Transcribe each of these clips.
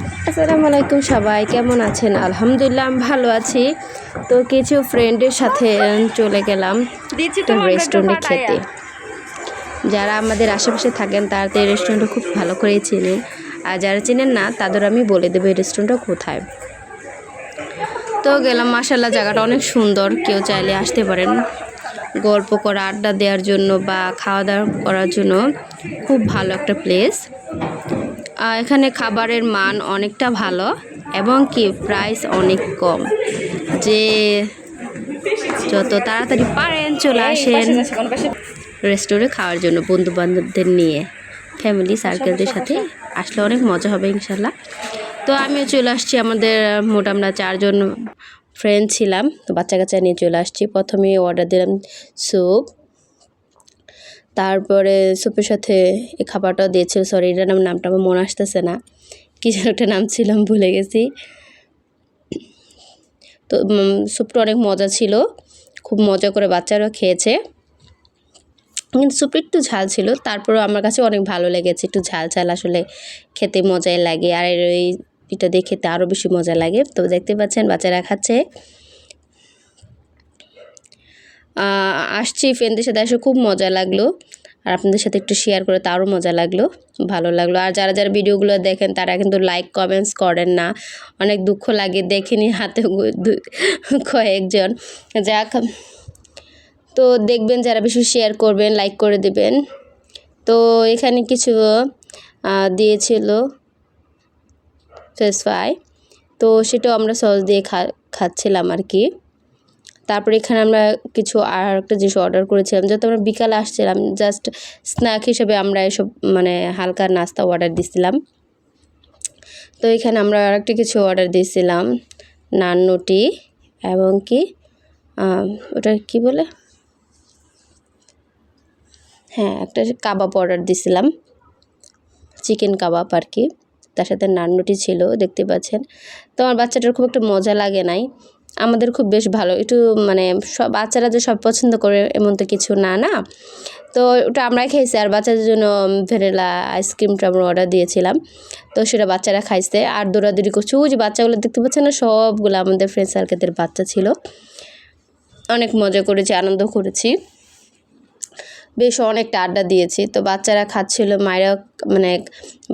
আসসালামু আলাইকুম, সবাই কেমন আছেন? আলহামদুলিল্লাহ আমি ভালো আছি। তো কিছু ফ্রেন্ডের সাথে চলে গেলাম একটা রেস্টুরেন্টে খেতে। যারা আমাদের আশেপাশে থাকেন তারা তো এই রেস্টুরেন্টটা খুব ভালো করেই চেনেন, আর যারা চেনেন না তাদের আমি বলে দেবো এই রেস্টুরেন্টটা কোথায়। তো গেলাম, মাশাআল্লাহ জায়গাটা অনেক সুন্দর, কেউ চাইলে আসতে পারেন গল্প করা, আড্ডা দেওয়ার জন্য বা খাওয়া দাওয়া করার জন্য খুব ভালো একটা প্লেস। এখানে খাবারের মান অনেকটা ভালো এবং কি প্রাইস অনেক কম, যে যত তাড়াতাড়ি পারেন চলে আসেন রেস্টুরেন্টে খাওয়ার জন্য বন্ধু বান্ধবদের নিয়ে, ফ্যামিলি সার্কেলদের সাথে আসলে অনেক মজা হবে ইনশাল্লাহ। তো আমিও চলে আসছি, আমাদের মোট আমরা 4 জন ফ্রেন্ড ছিলাম, তো বাচ্চা কাচ্চা নিয়ে চলে আসছি। প্রথমে অর্ডার দিলাম স্যুপ, তারপরে স্যুপের সাথে এই খাবারটাও দিয়েছিল, সরি এটার নামটা আমার মনে আসতেছে না, কী যেন একটা নাম ছিল আমি ভুলে গেছি। তো স্যুপটা অনেক মজা ছিল, খুব মজা করে বাচ্চারাও খেয়েছে, কিন্তু স্যুপটা একটু ঝাল ছিল, তারপরেও আমার কাছে অনেক ভালো লেগেছে। একটু ঝাল ঝাল আসলে খেতে মজাই লাগে, আর এই এটা দিয়ে খেতে আরও বেশি মজা লাগে। তো দেখতে পাচ্ছেন বাচ্চারা খাচ্ছে। আসছি ফ্রেন্ডদের সাথে এসে খুব মজা লাগলো, আর আপনাদের সাথে একটু শেয়ার করে তারও মজা লাগলো, ভালো লাগলো। আর যারা যারা ভিডিওগুলো দেখেন তারা কিন্তু লাইক কমেন্টস করেন না, অনেক দুঃখ লাগে, দেখেনি হাতে কয়েকজন। যাক, তো দেখবেন যারা বেশি শেয়ার করবেন, লাইক করে দিবেন। তো এখানে কিছু দিয়েছিল ফ্রেঞ্চ ফ্রাই, তো সেটাও আমরা সস দিয়ে খাচ্ছিলাম আর কি। তারপরে এখানে আমরা কিছু আর একটা জিনিস অর্ডার করেছিলাম, যেহেতু আমরা বিকালে আসছিলাম, জাস্ট স্ন্যাক হিসেবে আমরা এসব মানে হালকা নাস্তা অর্ডার দিয়েছিলাম। তো এখানে আমরা আরেকটা কিছু অর্ডার দিয়েছিলাম, নান রুটি এবং কি ওটা কি বলে, হ্যাঁ একটা কাবাব অর্ডার দিয়েছিলাম, চিকেন কাবাব আর কি, তার সাথে নান রুটি ছিল, দেখতে পাচ্ছেন। তো আমার বাচ্চাটার খুব একটা মজা লাগে নাই, আমাদের খুব বেশ ভালো, একটু মানে সব বাচ্চারা যে সব পছন্দ করে এমন তো কিছু না না। তো ওটা আমরাই খেয়েছি, আর বাচ্চাদের জন্য ভ্যানিলা আইসক্রিমটা আমরা অর্ডার দিয়েছিলাম, তো সেটা বাচ্চারা খাইছে আর দৌড়াদৌড়ি করছে। ওই যে বাচ্চাগুলো দেখতে পাচ্ছেন না, সবগুলো আমাদের ফ্রেন্ড সার্কেলের বাচ্চা ছিল, অনেক মজা করেছি, আনন্দ করেছি, বেশ অনেকটা আড্ডা দিয়েছি। তো বাচ্চারা খাচ্ছিল, মায়েরা মানে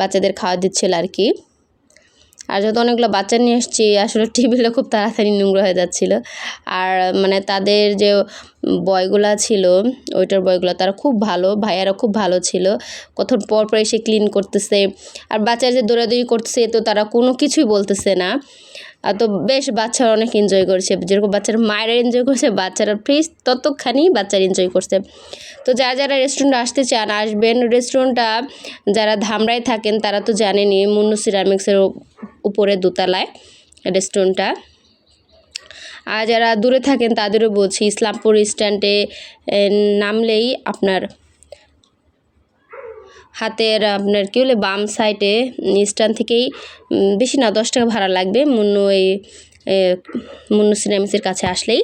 বাচ্চাদের খাওয়া দিচ্ছিল আর কি। আর যত অনেকগুলো বাচ্চা নিয়ে এসেছি, আসলে টেবিলটা খুব তাড়াতাড়ি নোংরা হয়ে যাচ্ছিল। আর মানে তাদের যে বয়গুলা ছিল, ওইটার বয়গুলো তারা খুব ভালো, ভাইয়ারা খুব ভালো ছিল, কতক্ষণ পর পর এসে ক্লিন করতেছে। আর বাচ্চারা যে দৌড়াদৌড়ি করতেছে তো তারা কোনো কিছুই বলতেছে না। তো বেশ বাচ্চারা অনেক এনজয় করছে, যেরকম বাচ্চারা মায়েরা এনজয় করছে, বাচ্চারা প্লিজ ততখানি বাচ্চারা এনজয় করছে। তো যারা যারা রেস্টুরেন্টে আসতে চান আসবেন। রেস্টুরেন্টটা যারা ধামরায় থাকেন তারা তো জানেনই, মুন্নু সিরামিক্সের উপরে দোতলায় রেস্টুরেন্টটা। আর যারা দূরে থাকেন তাদেরও বলছি, ইসলামপুর স্ট্যান্ডে নামলেই আপনার হাতের আপনার কী বলে বাম সাইডে স্ট্যান্ড থেকেই, বেশি না 10 টাকা ভাড়া লাগবে, মুন্নু সিরামিক্সের কাছে আসলেই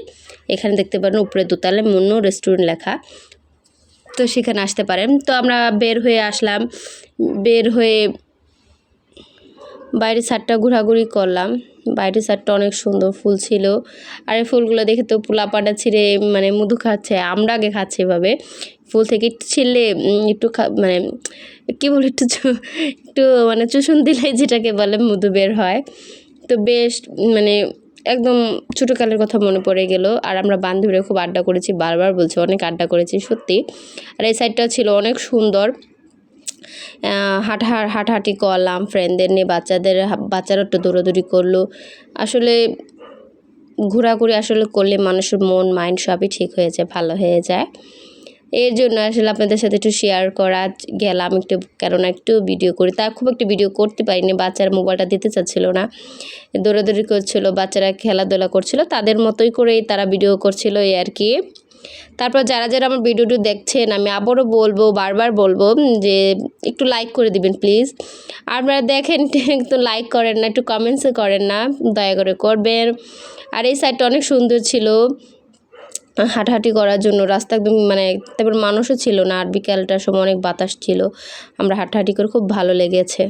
এখানে দেখতে পারেন উপরে দোতলায় মুন্নু রেস্টুরেন্ট লেখা, তো সেখানে আসতে পারেন। তো আমরা বের হয়ে আসলাম, বের হয়ে বাইরের ছাদটা ঘোরাঘুরি করলাম, বাইরের ছাদটা অনেক সুন্দর, ফুল ছিল। আর এই ফুলগুলো দেখে তো পোলাপাটা ছিঁড়ে মানে মধু খাচ্ছে, আমরা আগে খাচ্ছি এভাবে, ফুল থেকে একটু ছিঁড়লে একটু মানে কী বলি, একটু মানে চুষুন দিলে যেটাকে বলে মধু বের হয়। তো বেশ মানে একদম ছোটোকালের কথা মনে পড়ে গেল। আর আমরা বান্ধবীরা খুব আড্ডা করেছি, বারবার বলছি অনেক আড্ডা করেছি সত্যি। আর এই সাইডটা ছিল অনেক সুন্দর, হাঁটাহাঁটি করলাম ফ্রেন্ডদের নিয়ে, বাচ্চারা একটু দৌড়াদৌড়ি করলো। আসলে ঘোরাঘুরি আসলে করলে মানুষের মন মাইন্ড সবই ঠিক হয়ে যায়, ভালো হয়ে যায়। এর জন্য আসলে আপনাদের সাথে একটু শেয়ার করা গেলাম একটু, কেননা একটু ভিডিও করি, তার খুব একটা ভিডিও করতে পারিনি, বাচ্চারা মোবাইলটা দিতে চাচ্ছিল না, দৌড়াদৌড়ি করছিল, বাচ্চারা খেলাধুলা করছিল, তাদের মতোই করেই তারা ভিডিও করছিল এই আর কি। তারপর যারা যারা আমার ভিডিওটি দেখছেন, আমি আবারও বলবো, বারবার বলবো যে একটু লাইক করে দিবেন প্লিজ। আপনারা দেখেন একটু লাইক করেন না, একটু কমেন্টসও করেন না, দয়া করে করবেন। আর এই সাইডটা অনেক সুন্দর ছিল হাঁটাহাঁটি করার জন্য, রাস্তা একদম মানে তারপর মানুষও ছিল না, আর বিকালটার সময় অনেক বাতাস ছিল, আমরা হাঁটাহাঁটি করে খুব ভালো লেগেছে।